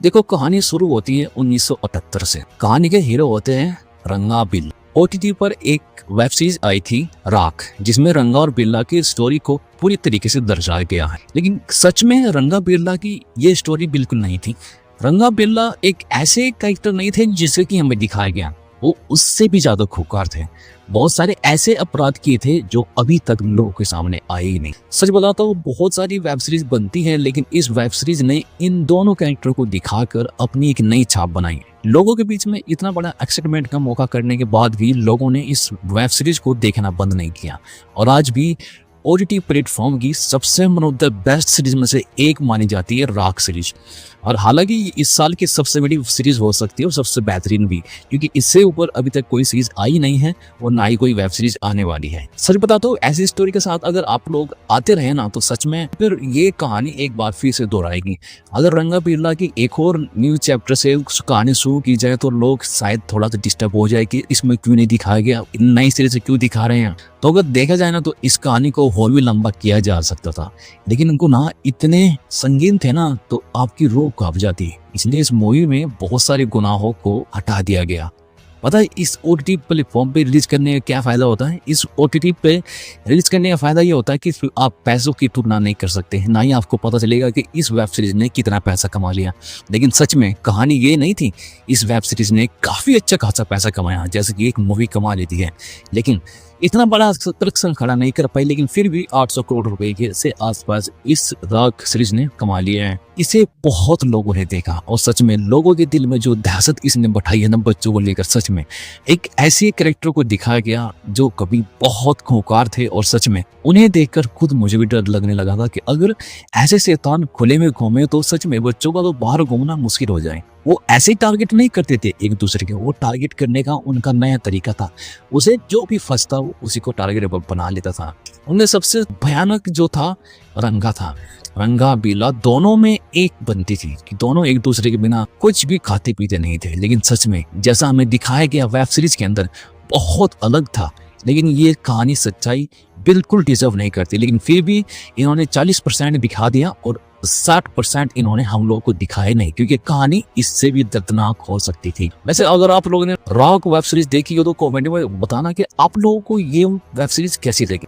देखो, कहानी शुरू होती है 1978 से। कहानी के हीरो होते हैं रंगा बिल्ला। ओटीटी पर एक वेब सीरीज आई थी राख, जिसमें रंगा और बिल्ला की स्टोरी को पूरी तरीके से दर्शाया गया है। लेकिन सच में रंगा बिल्ला की ये स्टोरी बिल्कुल नहीं थी। रंगा बिल्ला एक ऐसे कैरेक्टर नहीं थे जिसे कि हमें दिखाया गया, वो उससे भी ज्यादा खूंखार थे। बहुत सारे ऐसे अपराध किए थे जो अभी तक लोगों के सामने आए ही नहीं। सच बताता हूँ, बहुत सारी वेब सीरीज बनती है, लेकिन इस वेब सीरीज ने इन दोनों कैरेक्टर को दिखाकर अपनी एक नई छाप बनाई। लोगों के बीच में इतना बड़ा एक्साइटमेंट का मौका करने के बाद भी लोगों ने इस वेब सीरीज को देखना बंद नहीं किया, और आज भी ओटीटी प्लेटफॉर्म की सबसे one of the best series में से एक मानी जाती है राख सीरीज। और हालांकि इस साल की सबसे बड़ी सीरीज हो सकती है और सबसे बेहतरीन भी, क्योंकि इससे ऊपर अभी तक कोई सीरीज आई नहीं है और ना ही कोई वेब सीरीज आने वाली है। सच बताता हूँ, ऐसी स्टोरी के साथ अगर आप लोग आते रहे ना, तो सच में फिर ये कहानी एक बार फिर से दोहराएगी। अगर रंगा बिरला की एक और न्यू चैप्टर से कहानी शुरू की जाए तो लोग शायद थोड़ा सा डिस्टर्ब हो जाए कि इसमें क्यों नहीं दिखाया गया, नई सीरीज से क्यों दिखा रहे हैं। तो अगर देखा जाए ना, तो इस कहानी को और भी लंबा किया जा सकता था, लेकिन उनको ना इतने संगीन थे ना, तो आपकी रूह कांप जाती। इसलिए इस मूवी में बहुत सारे गुनाहों को हटा दिया गया। पता है इस ओटीटी प्लेटफॉर्म पे रिलीज करने का क्या फायदा होता है? इस ओटीटी पे रिलीज करने का फायदा ये होता है कि आप पैसों की तुलना नहीं कर सकते, ना ही आपको पता चलेगा कि इस वेब सीरीज ने कितना पैसा कमा लिया। लेकिन सच में कहानी ये नहीं थी। इस वेब सीरीज ने काफी अच्छा खासा पैसा कमाया, जैसे कि एक मूवी कमा लेती है, लेकिन इतना बड़ा कलेक्शन खड़ा नहीं कर पाई। लेकिन फिर भी 800 करोड़ रुपए के से आसपास इस राख सीरीज ने कमा लिया है। इसे बहुत लोगों ने देखा, और सच में लोगों के दिल में जो दहशत इसने बैठाई है ना बच्चों को लेकर, सच में एक ऐसे कैरेक्टर को दिखाया गया जो कभी बहुत खूंखार थे, और सच में उन्हें देखकर खुद मुझे भी डर लगने लगा था कि अगर ऐसे शैतान खुले में घूमे तो सच में बच्चों का तो बाहर घूमना मुश्किल हो जाए। वो ऐसे टारगेट नहीं करते थे एक दूसरे के, वो टारगेट करने का उनका नया तरीका था। उसे जो भी फंसता वो उसी को टारगेट बना लेता था। उनमें सबसे भयानक जो था रंगा था। रंगा बिल्ला दोनों में एक बनती थी कि दोनों एक दूसरे के बिना कुछ भी खाते पीते नहीं थे। लेकिन सच में जैसा हमें दिखाया गया वेब सीरीज के अंदर बहुत अलग था। लेकिन ये कहानी सच्चाई बिल्कुल डिजर्व नहीं करती, लेकिन फिर भी इन्होंने 40% दिखा दिया और 60% इन्होंने हम लोगों को दिखाया नहीं, क्योंकि कहानी इससे भी दर्दनाक हो सकती थी। वैसे अगर आप लोगों ने राख वेब सीरीज देखी हो तो कमेंट में बताना कि आप लोगों को ये वेब सीरीज कैसी लगी।